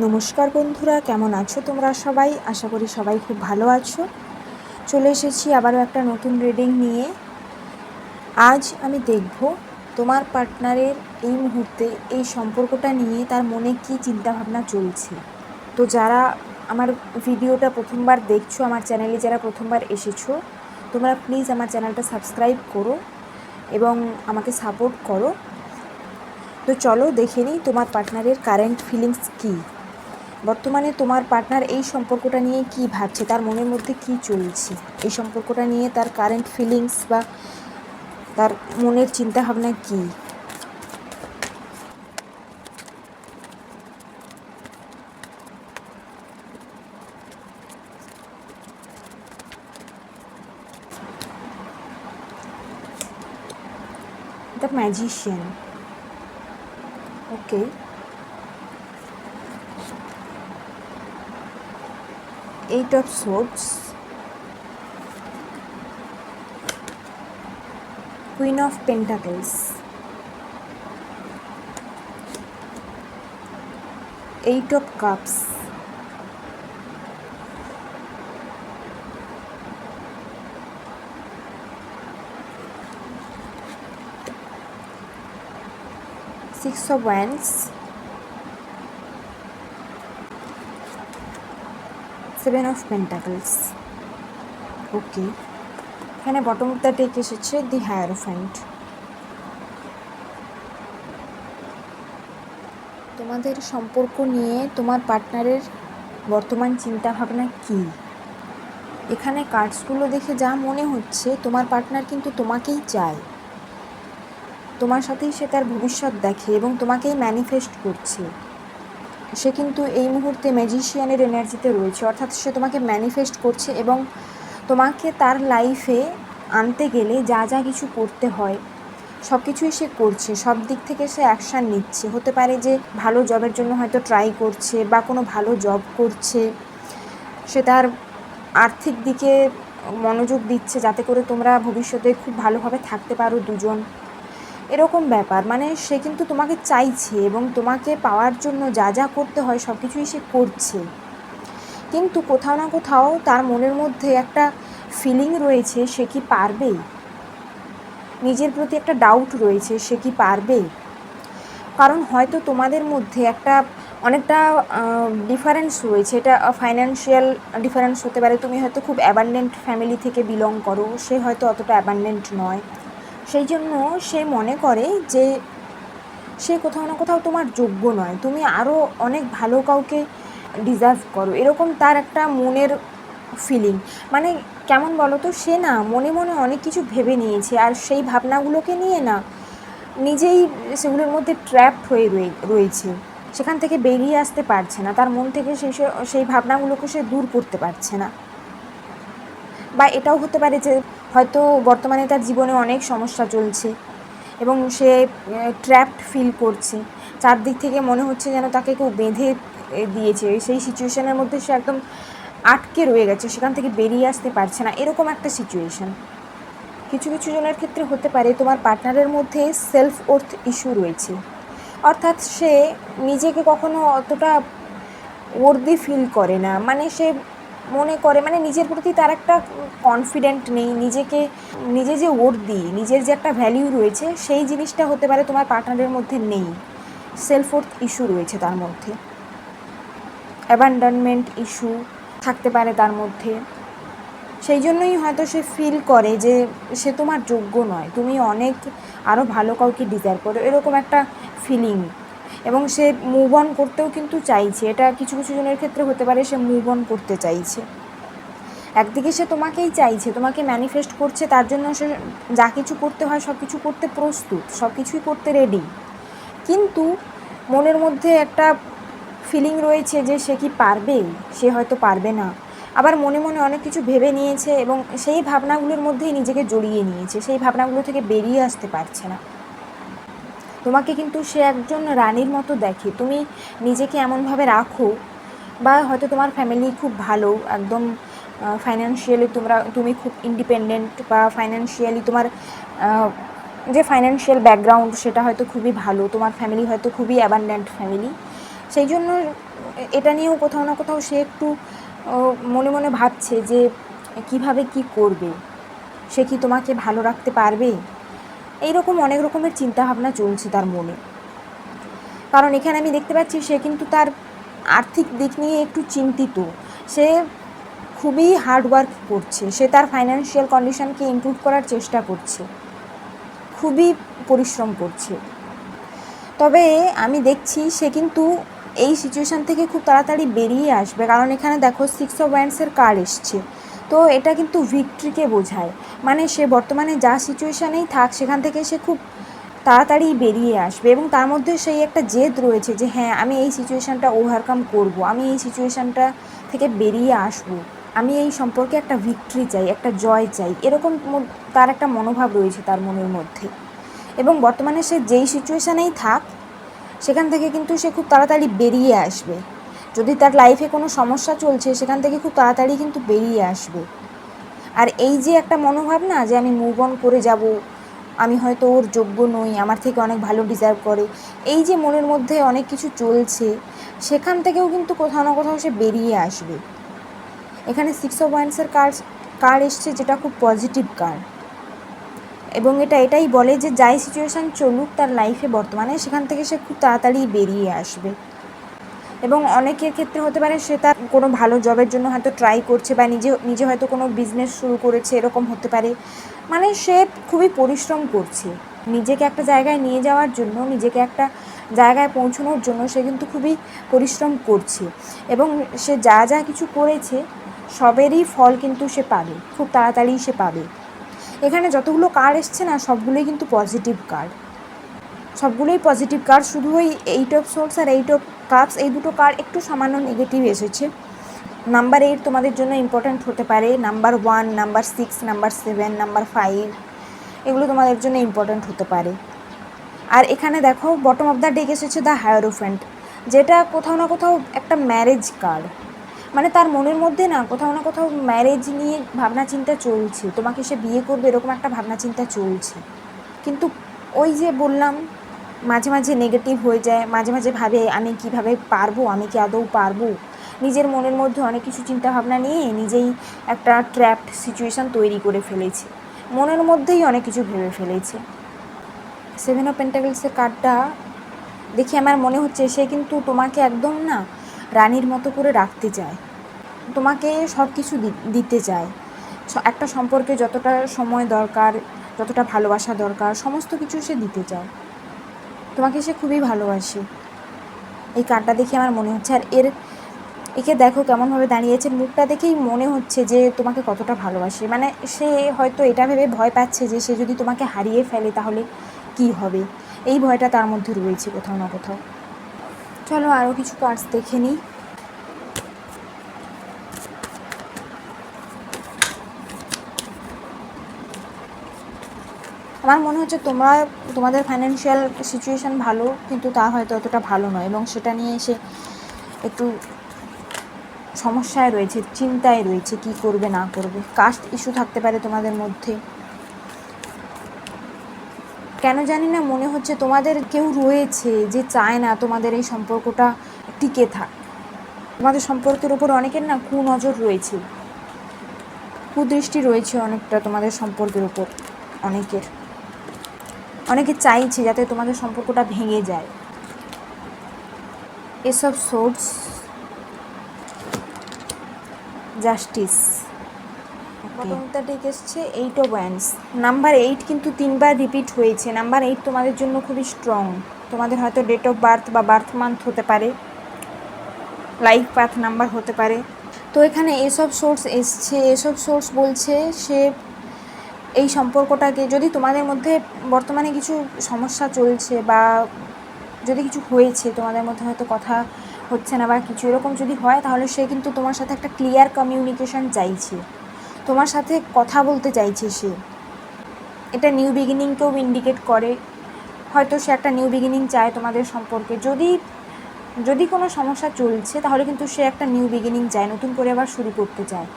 নমস্কার বন্ধুরা, কেমন আছো তোমরা সবাই? আশা করি সবাই খুব ভালো আছো। চলে এসেছি আবারও একটা নতুন রিডিং নিয়ে। আজ আমি দেখব তোমার পার্টনারের এই মুহূর্তে এই সম্পর্কটা নিয়ে তার মনে কী চিন্তাভাবনা চলছে। তো যারা আমার ভিডিওটা প্রথমবার দেখছো, আমার চ্যানেলে যারা প্রথমবার এসেছো, তোমরা প্লিজ আমার চ্যানেলটা সাবস্ক্রাইব করো এবং আমাকে সাপোর্ট করো। তো চলো দেখে নিই তোমার পার্টনারের কারেন্ট ফিলিংস কী। বর্তমানে তোমার পার্টনার এই সম্পর্কটা নিয়ে কি ভাবছে, তার মনের মধ্যে কি চলছে, এই সম্পর্কটা নিয়ে তার কারেন্ট ফিলিংস বা তার মনের চিন্তাভাবনা কি। The magician. Okay, eight of swords, queen of pentacles, eight of cups, six of wands, seven of pentacles. Okay, এখানে বটম অফ দ্য ডেক এসেছে দি হায়ারোফ্যান্ট। তোমাদের সম্পর্ক নিয়ে তোমার পার্টনারের বর্তমান চিন্তাভাবনা কী? এখানে কার্ডসগুলো দেখে যা মনে হচ্ছে, তোমার পার্টনার কিন্তু তোমাকেই চায়, তোমার সাথেই সে তার ভবিষ্যৎ দেখে এবং তোমাকেই ম্যানিফেস্ট করছে। সে কিন্তু এই মুহূর্তে ম্যাজিশিয়ানের এনার্জিতে রয়েছে, অর্থাৎ সে তোমাকে ম্যানিফেস্ট করছে এবং তোমাকে তার লাইফে আনতে গেলে যা যা কিছু করতে হয় সব কিছুই সে করছে, সব দিক থেকে সে অ্যাকশান নিচ্ছে। হতে পারে যে ভালো জবের জন্য হয়তো ট্রাই করছে বা কোনো ভালো জব করছে, সে তার আর্থিক দিকে মনোযোগ দিচ্ছে যাতে করে তোমরা ভবিষ্যতে খুব ভালোভাবে থাকতে পারো দুজন, এরকম ব্যাপার। মানে সে কিন্তু তোমাকে চাইছে এবং তোমাকে পাওয়ার জন্য যা যা করতে হয় সব কিছুই সে করছে, কিন্তু কোথাও না কোথাও তার মনের মধ্যে একটা ফিলিং রয়েছে, সে কি পারবে, নিজের প্রতি একটা ডাউট রয়েছে, সে কি পারবে। কারণ হয়তো তোমাদের মধ্যে একটা অনেকটা ডিফারেন্স রয়েছে, এটা ফাইন্যান্সিয়াল ডিফারেন্স হতে পারে। তুমি হয়তো খুব অ্যাবান্ডেন্ট ফ্যামিলি থেকে বিলং করো, সে হয়তো অতটা অ্যাবান্ডেন্ট নয়, সেই জন্য সে মনে করে যে সে কোথাও না কোথাও তোমার যোগ্য নয়, তুমি আরও অনেক ভালো কাউকে ডিজার্ভ করো, এরকম তার একটা মনের ফিলিং। মানে কেমন বলো তো, সে না মনে মনে অনেক কিছু ভেবে নিয়েছে আর সেই ভাবনাগুলোকে নিয়ে না নিজেই সেগুলোর মধ্যে ট্র্যাপড হয়ে রয়েছে, সেখান থেকে বেরিয়ে আসতে পারছে না, তার মন থেকে সেই ভাবনাগুলোকে সে দূর করতে পারছে না। বা এটাও হতে পারে যে হয়তো বর্তমানে তার জীবনে অনেক সমস্যা চলছে এবং সে ট্র্যাপড ফিল করছে, চারদিক থেকে মনে হচ্ছে যেন তাকে কেউ বেঁধে দিয়েছে, সেই সিচুয়েশনের মধ্যে সে একদম আটকে রয়ে গেছে, সেখান থেকে বেরিয়ে আসতে পারছে না, এরকম একটা সিচুয়েশন। কিছু কিছু জনের ক্ষেত্রে হতে পারে তোমার পার্টনারের মধ্যে সেলফ ওর্থ ইস্যু রয়েছে, অর্থাৎ সে নিজেকে কখনো অতটা ওর্দি ফিল করে না, মানে সে মনে করে মানে নিজের প্রতি তার একটা কনফিডেন্ট নেই, নিজে যে ওর্দি, নিজের যে একটা ভ্যালিউ রয়েছে সেই জিনিসটা হতে পারে তোমার পার্টনারের মধ্যে নেই, সেলফ ওর্থ ইস্যু রয়েছে তার মধ্যে, অ্যাবান্ডনমেন্ট ইস্যু থাকতে পারে তার মধ্যে। সেই জন্যই হয়তো সে ফিল করে যে সে তোমার যোগ্য নয়, তুমি অনেক আরও ভালো কাউকে ডিজার্ভ করো, এরকম একটা ফিলিং। এবং সে মুভ অন করতেও কিন্তু চাইছে, এটা কিছু কিছু জনের ক্ষেত্রে হতে পারে সে মুভ অন করতে চাইছে। একদিকে সে তোমাকেই চাইছে, তোমাকে ম্যানিফেস্ট করছে, তার জন্য সে যা কিছু করতে হয় সব কিছু করতে প্রস্তুত, সব কিছুই করতে রেডি, কিন্তু মনের মধ্যে একটা ফিলিং রয়েছে যে সে কি পারবে, সে হয়তো পারবে না। আবার মনে মনে অনেক কিছু ভেবে নিয়েছে এবং সেই ভাবনাগুলোর মধ্যেই নিজেকে জড়িয়ে নিয়েছে, সেই ভাবনাগুলো থেকে বেরিয়ে আসতে পারছে না। তোমাকে কিন্তু সে একজন রানীর মতো দেখে, তুমি নিজেকে এমনভাবে রাখো, বা হয়তো তোমার ফ্যামিলি খুব ভালো, একদম ফাইন্যান্সিয়ালি তুমি খুব ইন্ডিপেন্ডেন্ট, বা ফাইন্যান্সিয়ালি তোমার যে ফাইন্যান্সিয়াল ব্যাকগ্রাউন্ড সেটা হয়তো খুবই ভালো, তোমার ফ্যামিলি হয়তো খুবই অ্যাবান্ডেন্ট ফ্যামিলি, সেই জন্য এটা নিয়েও কোথাও না কোথাও সে একটু মনে মনে ভাবছে যে কিভাবে কি করবে, সে কি তোমাকে ভালো রাখতে পারবে, এইরকম অনেক রকমের চিন্তাভাবনা চলছে তার মনে। কারণ এখানে আমি দেখতে পাচ্ছি সে কিন্তু তার আর্থিক দিক নিয়ে একটু চিন্তিত। সে খুবই হার্ডওয়ার্ক করছে, সে তার ফাইন্যান্সিয়াল কন্ডিশনকে ইমপ্রুভ করার চেষ্টা করছে, খুবই পরিশ্রম করছে। তবে আমি দেখছি সে কিন্তু এই সিচুয়েশান থেকে খুব তাড়াতাড়ি বেরিয়ে আসবে। কারণ এখানে দেখো 6 অফ ওয়ান্ডসের কার্ড এসছে, তো এটা কিন্তু ভিক্টরিকে বোঝায়। মানে সে বর্তমানে যা সিচুয়েশানেই থাক সেখান থেকে সে খুব তাড়াতাড়ি বেরিয়ে আসবে, এবং তার মধ্যে সেই একটা জেদ রয়েছে যে হ্যাঁ আমি এই সিচুয়েশানটা ওভারকাম করব, আমি এই সিচুয়েশানটা থেকে বেরিয়ে আসব, আমি এই সম্পর্কে একটা ভিক্টরি চাই, একটা জয় চাই, এরকম তার একটা মনোভাব রয়েছে তার মনের মধ্যে। এবং বর্তমানে সে যেই সিচুয়েশানেই থাক সেখান থেকে কিন্তু সে খুব তাড়াতাড়ি বেরিয়ে আসবে। যদি তার লাইফে কোনো সমস্যা চলছে সেখান থেকে খুব তাড়াতাড়ি কিন্তু বেরিয়ে আসবে। আর এই যে একটা মনোভাব না যে আমি মুভ অন করে যাব, আমি হয়তো ওর যোগ্য নই, আমার থেকে অনেক ভালো ডিজার্ভ করে, এই যে মনের মধ্যে অনেক কিছু চলছে সেখান থেকেও কিন্তু কোথাও না কোথাও সে বেরিয়ে আসবে। এখানে 6 অফ ওয়ান্ডসের কার্ড এসছে, যেটা খুব পজিটিভ কার্ড, এবং এটাই বলে যে যাই সিচুয়েশান চলুক তার লাইফে বর্তমানে, সেখান থেকে সে খুব তাড়াতাড়ি বেরিয়ে আসবে। এবং অনেকের ক্ষেত্রে হতে পারে সে তার কোনো ভালো জবের জন্য হয়তো ট্রাই করছে, বা নিজে হয়তো কোনো বিজনেস শুরু করেছে, এরকম হতে পারে। মানে সে খুবই পরিশ্রম করছে নিজেকে একটা জায়গায় নিয়ে যাওয়ার জন্য, নিজেকে একটা জায়গায় পৌঁছানোর জন্য সে কিন্তু খুবই পরিশ্রম করছে, এবং সে যা যা কিছু করেছে সবেরই ফল কিন্তু সে পাবে, খুব তাড়াতাড়ি সে পাবে। এখানে যতগুলো কার্ড এসছে না সবগুলোই কিন্তু পজিটিভ কার্ড, সবগুলোই পজিটিভ কার্ড। শুধু ওই 8 অফ সোর্স আর 8 অফ কাপস এই দুটো কার্ড একটু সামান্য নেগেটিভ এসেছে। নাম্বার 8 তোমাদের জন্য ইম্পর্ট্যান্ট হতে পারে, নাম্বার 1, নাম্বার 6, নাম্বার 7, নাম্বার 5 এগুলো তোমাদের জন্য ইম্পর্ট্যান্ট হতে পারে। আর এখানে দেখো বটম অফ দ্য ডেক এসেছে দ্য হায়ারোফ্যান্ট, যেটা কোথাও না কোথাও একটা ম্যারেজ কার্ড। মানে তার মনের মধ্যে না কোথাও ম্যারেজ নিয়ে ভাবনা চিন্তা চলছে, তোমাকে সে বিয়ে করবে এরকম একটা ভাবনা চিন্তা চলছে। কিন্তু ওই যে বললাম মাঝে মাঝে নেগেটিভ হয়ে যায়, মাঝে মাঝে ভাবে আমি কিভাবে পারবো, আমি কি আদৌ পারবো। নিজের মনের মধ্যে অনেক কিছু চিন্তাভাবনা নিয়ে নিজেই একটা ট্র্যাপড সিচুয়েশান তৈরি করে ফেলেছে, মনের মধ্যেই অনেক কিছু ভেবে ফেলেছে। 7 অফ পেন্টাকেলসের কার্ডটা দেখে আমার মনে হচ্ছে সে কিন্তু তোমাকে একদম না রানীর মতো করে রাখতে চায়, তোমাকে সব কিছু দিতে চায়। একটা সম্পর্কে যতটা সময় দরকার, যতটা ভালোবাসা দরকার, সমস্ত কিছু সে দিতে চায়, তোমাকে সে খুবই ভালোবাসে। এই কার্ডটা দেখে আমার মনে হচ্ছে। আর একে দেখো কেমনভাবে দাঁড়িয়েছে, মুখটা দেখেই মনে হচ্ছে যে তোমাকে কতটা ভালোবাসে। মানে সে হয়তো এটা ভেবে ভয় পাচ্ছে যে সে যদি তোমাকে হারিয়ে ফেলে তাহলে কি হবে, এই ভয়টা তার মধ্যে রয়েছে কোথাও না কোথাও। চলো আরও কিছু কার্ডস দেখে নিই। আমার মনে হচ্ছে তোমাদের ফাইন্যান্সিয়াল সিচুয়েশান ভালো, কিন্তু তা হয়তো অতটা ভালো নয়, এবং সেটা নিয়ে এসে একটু সমস্যায় রয়েছে, চিন্তায় রয়েছে কি করবে না করবে। কাস্ট ইস্যু থাকতে পারে তোমাদের মধ্যে, কেন জানি না মনে হচ্ছে তোমাদের কেউ রয়েছে যে চায় না তোমাদের এই সম্পর্কটা টিকে থাক। তোমাদের সম্পর্কের উপর অনেকের না কুনজর রয়েছে, কুদৃষ্টি রয়েছে অনেকটা তোমাদের সম্পর্কের উপর। অনেকে চাইছে যাতে তোমাদের সম্পর্কটা ভেঙে যায়। এসব সোর্স, জাস্টিস, বটমটা ঠিক এসছে 8 অফ ওয়ান্ডস। নাম্বার 8 কিন্তু 3বার রিপিট হয়েছে। নাম্বার 8 তোমাদের জন্য খুবই স্ট্রং। তোমাদের হয়তো ডেট অফ বার্থ বা বার্থ মান্থ হতে পারে, লাইফ পাথ নাম্বার হতে পারে। তো এখানে এসব সোর্স এসছে, এসব সোর্স বলছে সে এই সম্পর্কটাকে, যদি তোমাদের মধ্যে বর্তমানে কিছু সমস্যা চলছে বা যদি কিছু হয়েছে তোমাদের মধ্যে, হয়তো কথা হচ্ছে না বা কিছু এরকম যদি হয়, তাহলে সে কিন্তু তোমার সাথে একটা ক্লিয়ার কমিউনিকেশন চাইছে, তোমার সাথে কথা বলতে চাইছে সে। এটা নিউ বিগিনিংকেও ইন্ডিকেট করে, হয়তো সে একটা নিউ বিগিনিং চায় তোমাদের সম্পর্কে। যদি কোনো সমস্যা চলছে তাহলে কিন্তু সে একটা নিউ বিগিনিং চায়, নতুন করে আবার শুরু করতে চায়,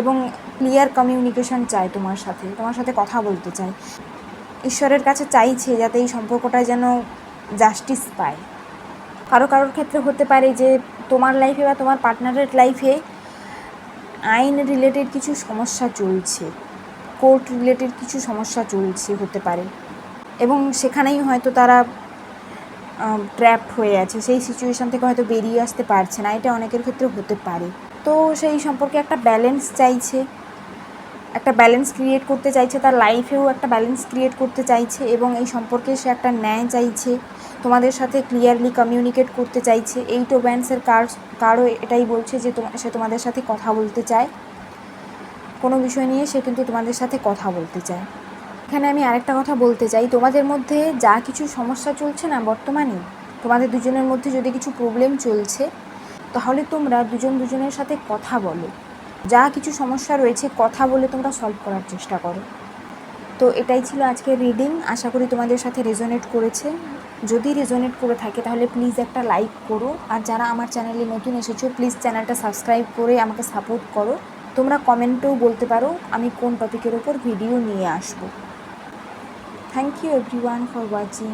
এবং ক্লিয়ার কমিউনিকেশন চায় তোমার সাথে কথা বলতে চায়। ঈশ্বরের কাছে চাইছে যাতে এই সম্পর্কটা যেন জাস্টিস পায়। কারোর ক্ষেত্রে হতে পারে যে তোমার লাইফে বা তোমার পার্টনারের লাইফে আইন রিলেটেড কিছু সমস্যা চলছে, কোর্ট রিলেটেড কিছু সমস্যা চলছে হতে পারে, এবং সেখানেই হয়তো তারা ট্র্যাপড হয়ে আছে, সেই সিচুয়েশান থেকে হয়তো বেরিয়ে আসতে পারছে না, এটা অনেকের ক্ষেত্রে হতে পারে। তো সেই সম্পর্কে একটা ব্যালেন্স চাইছে, একটা ব্যালেন্স ক্রিয়েট করতে চাইছে, তার লাইফেও একটা ব্যালেন্স ক্রিয়েট করতে চাইছে, এবং এই সম্পর্কে সে একটা ন্যায় চাইছে, তোমাদের সাথে ক্লিয়ারলি কমিউনিকেট করতে চাইছে। এইট অফ ওয়ান্ডসের কার্ডও এটাই বলছে যে সে তোমাদের সাথে কথা বলতে চায়, কোনো বিষয় নিয়ে সে কিন্তু তোমাদের সাথে কথা বলতে চায়। এখানে আমি আরেকটা কথা বলতে চাই, তোমাদের মধ্যে যা কিছু সমস্যা চলছে না বর্তমানে, তোমাদের দুজনের মধ্যে যদি কিছু প্রবলেম চলছে, তাহলে তোমরা দুজনের সাথে কথা বলো, যা কিছু সমস্যা রয়েছে কথা বলে তোমরা সলভ করার চেষ্টা করো। তো এটাই ছিল আজকের রিডিং, আশা করি তোমাদের সাথে রেজোনেট করেছে। যদি রেজোনেট করে থাকে তাহলে প্লিজ একটা লাইক করো, আর যারা আমার চ্যানেলে নতুন এসেছো প্লিজ চ্যানেলটা সাবস্ক্রাইব করে আমাকে সাপোর্ট করো। তোমরা কমেন্টেও বলতে পারো আমি কোন টপিকের ওপর ভিডিও নিয়ে আসবো। Thank you everyone for watching.